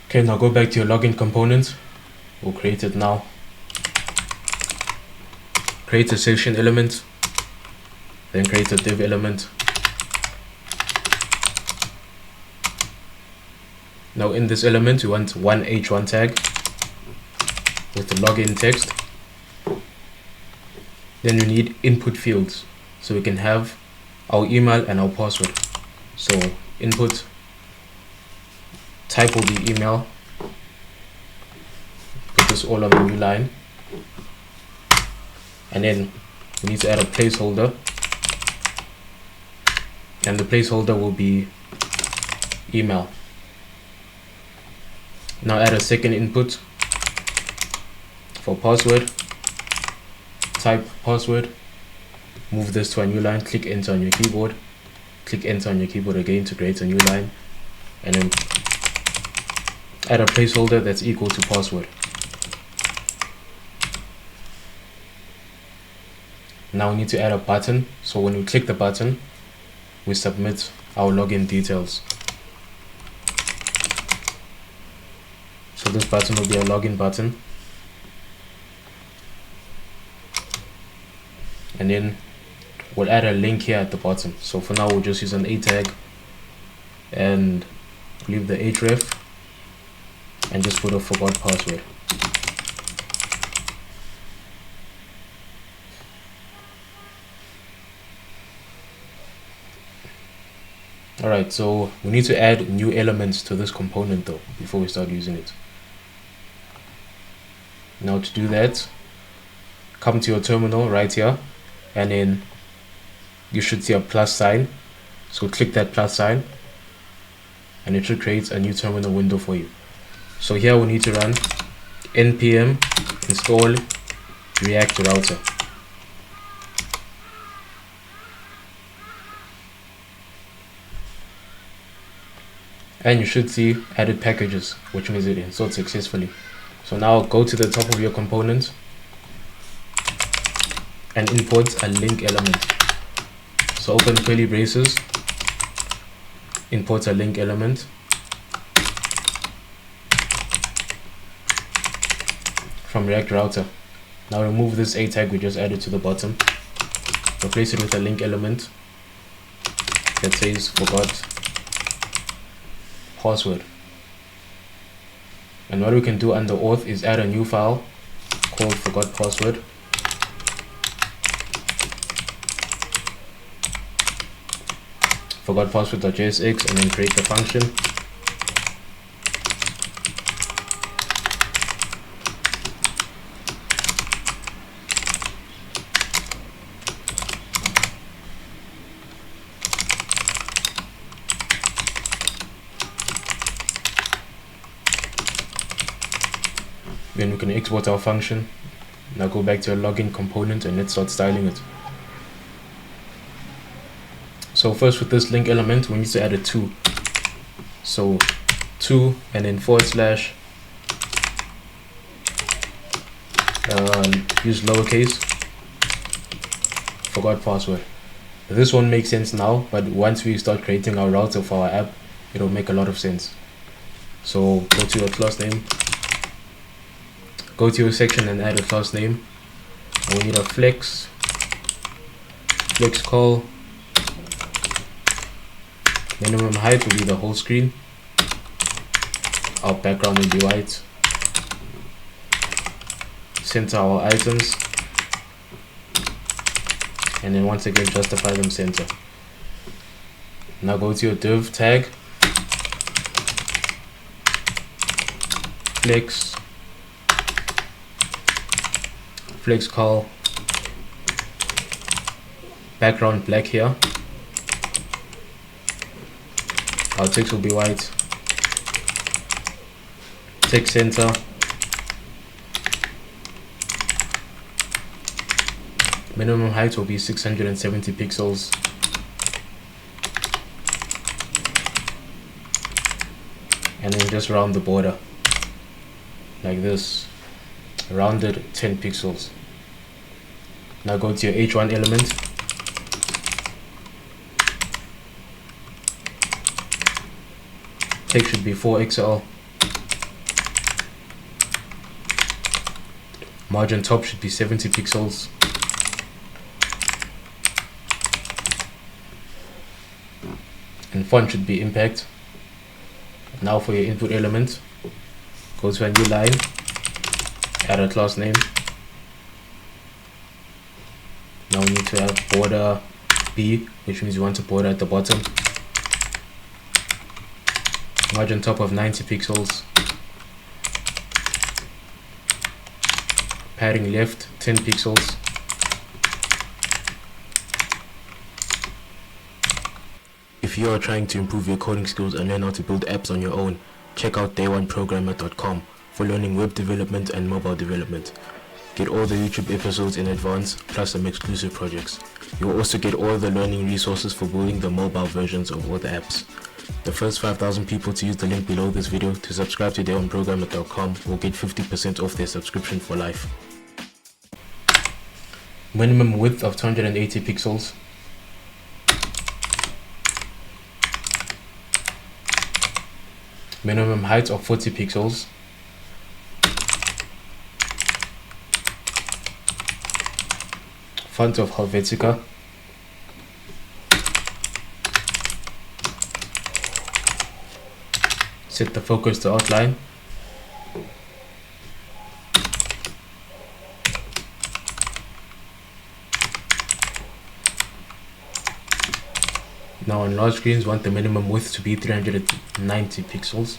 Okay, now go back to your login component. We'll create it now. Create a section element, then create a div element. Now in this element, we want one h1 tag with the login text. Then we need input fields, so we can have our email and our password. So input type will be email. Put this all on the new line. And then we need to add a placeholder. And the placeholder will be email. Now add a second input for password. Type password. Move this to a new line. Click enter on your keyboard. Click enter on your keyboard again to create a new line. And then add a placeholder that's equal to password. Now we need to add a button. So when we click the button, we submit our login details. So this button will be a login button. And then we'll add a link here at the bottom. So for now, we'll just use an A tag and leave the href and just put a forgot password. Alright, so we need to add new elements to this component though before we start using it. Now to do that, come to your terminal right here, and then you should see a plus sign. So click that plus sign and it should create a new terminal window for you. So here we need to run npm install react router. And you should see added packages, which means it installed successfully. So now go to the top of your component and import a link element. So open curly braces, import a link element. From React Router. Now remove this A tag we just added to the bottom. Replace it with a link element that says forgot password. And what we can do under auth is add a new file called forgot password. Forgot password.jsx, and then create the function. Then we can export our function. Now go back to our login component and let's start styling it. So first, with this link element, we need to add a 2. So 2 and then / use lowercase forgot password. This won't make sense now, but once we start creating our router for our app, it'll make a lot of sense. So go to your class name, go to your section and add a class name. And we need a flex call. Minimum height will be the whole screen. Our background will be white. Center our items, and then once again justify them center. Now go to your div tag, flex call, background black here. Our text will be white. Text center. Minimum height will be 670 pixels. And then just round the border like this, rounded 10 pixels. Now go to your H1 element, text should be 4XL, margin top should be 70 pixels, and font should be impact. Now for your input element, go to a new line, add a class name. Now we need to have border B, which means you want to border at the bottom. Margin top of 90 pixels. Padding left 10 pixels. If you are trying to improve your coding skills and learn how to build apps on your own, check out day1programmer.com for learning web development and mobile development. Get all the YouTube episodes in advance, plus some exclusive projects. You'll also get all the learning resources for building the mobile versions of all the apps. The first 5,000 people to use the link below this video to subscribe to day1programmer.com will get 50% off their subscription for life. Minimum width of 280 pixels. Minimum height of 40 pixels. Font of Helvetica. Set the focus to outline. Now on large screens, want the minimum width to be 390 pixels.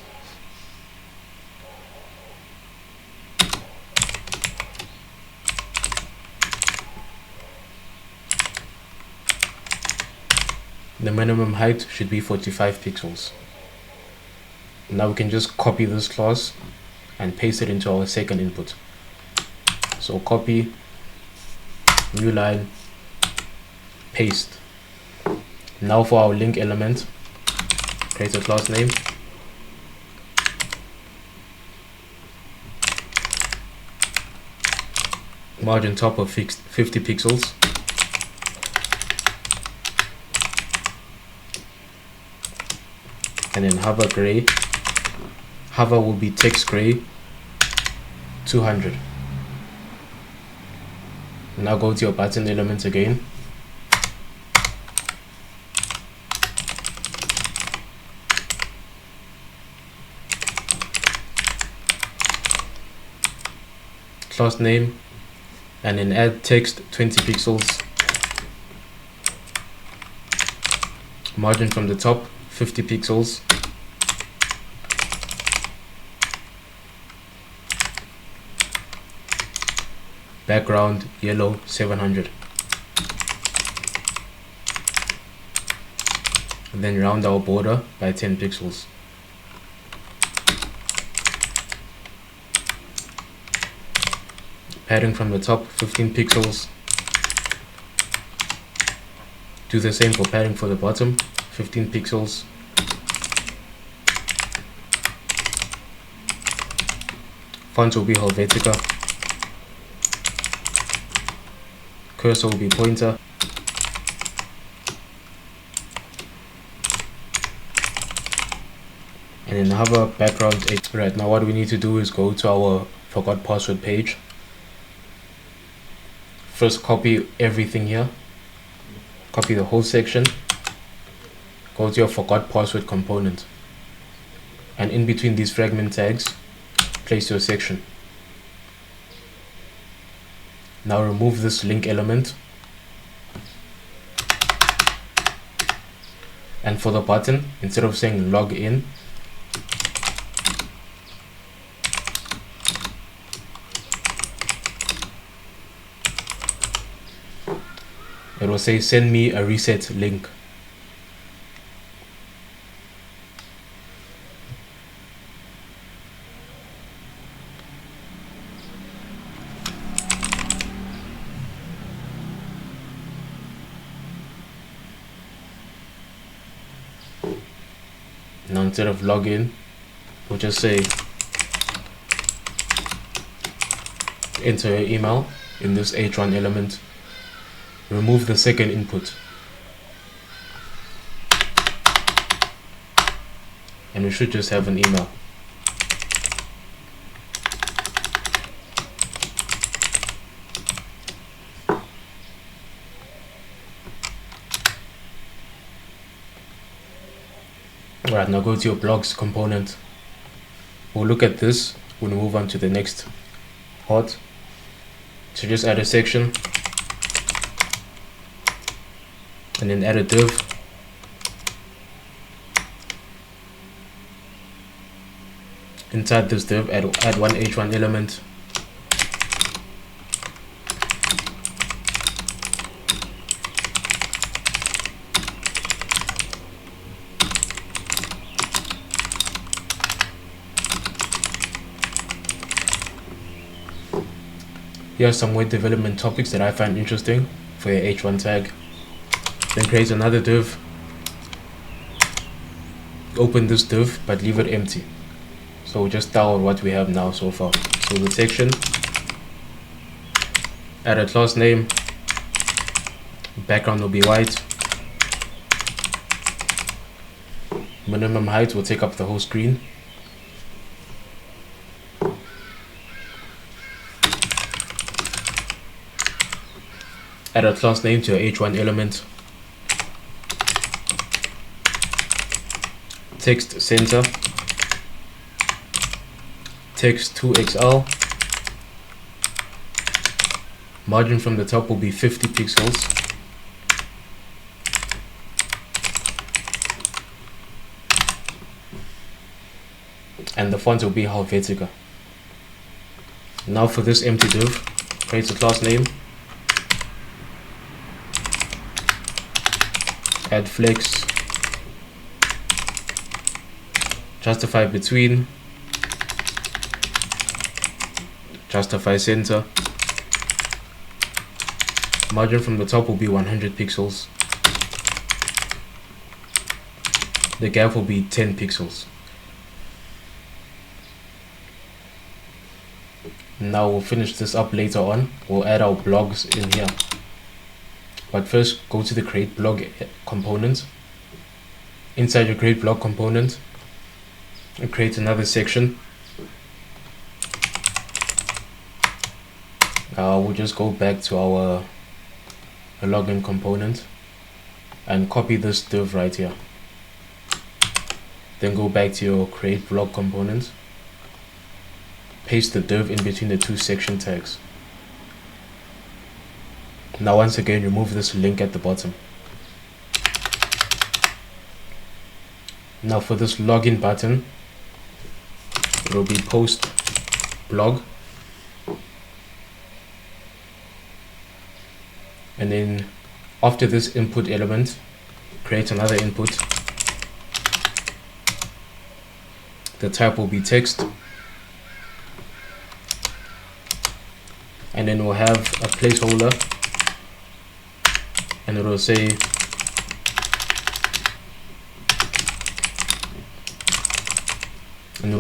The minimum height should be 45 pixels. Now we can just copy this class and paste it into our second input. So copy, new line, paste. Now for our link element, create a class name. Margin top of 50 pixels. And then hover gray. Hover will be text gray 200. Now go to your button element again. class name, and then add text 20 pixels, margin from the top 50 pixels, background yellow 700, and then round our border by 10 pixels. Padding from the top 15 pixels. Do the same for padding for the bottom 15 pixels. Font will be Helvetica. Cursor will be pointer. And then hover background 8. Right, now what we need to do is go to our forgot password page. First copy everything here. Copy the whole section. Go to your forgot password component. And in between these fragment tags, place your section. Now remove this link element. And for the button, instead of saying log in, it will say send me a reset link. Now instead of login, we'll just say enter your email in this H1 element. Remove the second input, and we should just have an email. Alright, now go to your blogs component. We'll look at this when we move on to the next part. So just add a section, and then add a div. Inside this div, add one H1 element. Here are some web development topics that I find interesting for your H1 tag. Then create another div. Open this div but leave it empty. So we'll just style what we have now so far. So the section, add a class name, background will be white, minimum height will take up the whole screen. Add a class name to your H1 element. Text center. Text 2XL. Margin from the top will be 50 pixels. And the font will be Helvetica. Now for this empty div, create a class name. Add flex, justify between, justify center, margin from the top will be 100 pixels, the gap will be 10 pixels. Now we'll finish this up later on. We'll add our blogs in here. But first, go to the create blog component. Inside your create blog component, and create another section. We'll just go back to our login component and copy this div right here. Then go back to your create blog component, paste the div in between the two section tags. Now once again, remove this link at the bottom. Now for this login button, it will be post blog, and then after this input element, create another input. The type will be text, and then we'll have a placeholder, and it will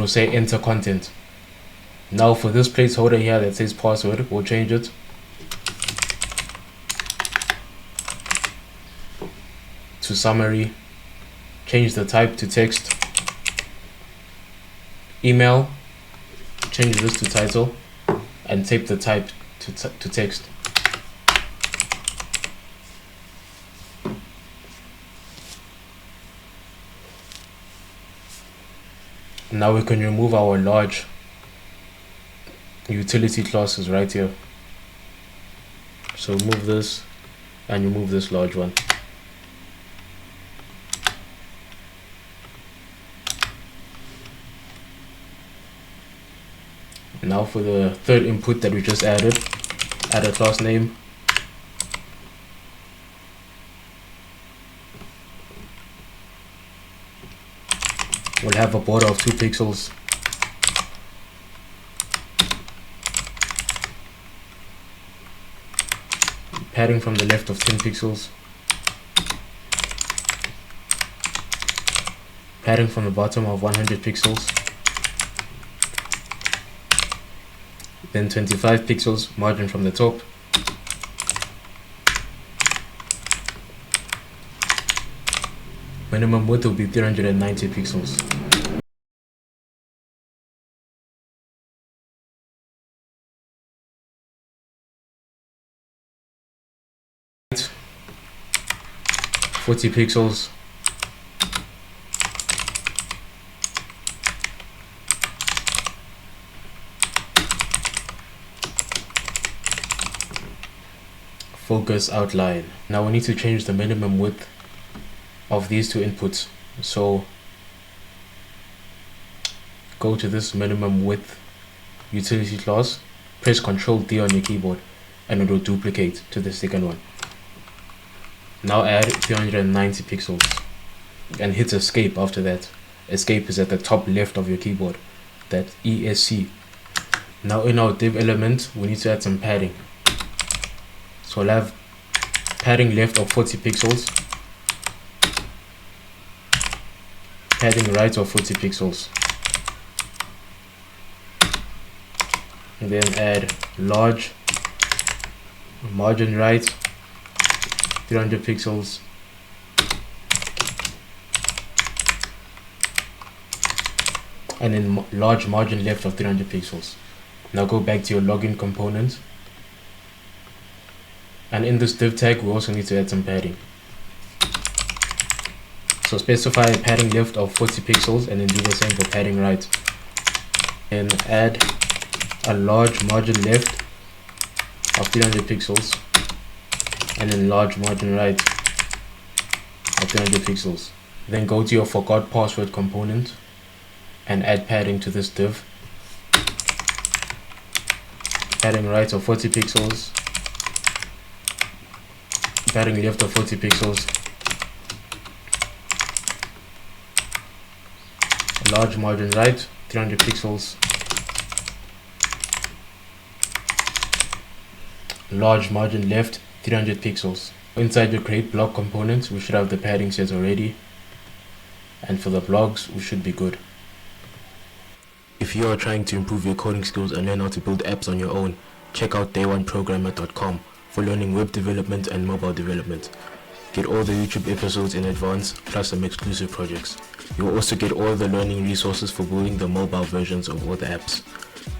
say enter content. Now for this placeholder here that says password, we'll change it to summary, change the type to text, email, change this to title, and tape the type to text. Now we can remove our large utility classes right here. So remove this and remove this large one. Now for the third input that we just added, add a class name. We'll have a border of 2 pixels. Padding from the left of 10 pixels. Padding from the bottom of 100 pixels. Then 25 pixels margin from the top. Minimum width will be 390 pixels. Height 40 pixels. Focus outline. Now we need to change the minimum width of these two inputs. So go to this minimum width utility class, press Ctrl D on your keyboard, and it will duplicate to the second one. Now add 390 pixels and hit escape after that. Escape is at the top left of your keyboard, that ESC. Now in our div element, we need to add some padding. So I'll have padding left of 40 pixels, padding right of 40 pixels, and then add large margin right 300 pixels, and then large margin left of 300 pixels. Now go back to your login component, and in this div tag we also need to add some padding. So specify a padding left of 40 pixels and then do the same for padding right, and add a large margin left of 300 pixels and then large margin right of 300 pixels. Then go to your forgot password component and add padding to this div. Padding right of 40 pixels, padding left of 40 pixels, large margin right 300 pixels, large margin left 300 pixels. Inside your create blog components, we should have the padding set already, and for the blogs we should be good. If you are trying to improve your coding skills and learn how to build apps on your own, check out dayoneprogrammer.com for learning web development and mobile development. Get all the YouTube episodes in advance, plus some exclusive projects. You will also get all the learning resources for building the mobile versions of all the apps.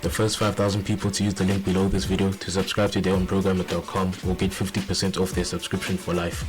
The first 5,000 people to use the link below this video to subscribe to dayoneprogrammer.com will get 50% off their subscription for life.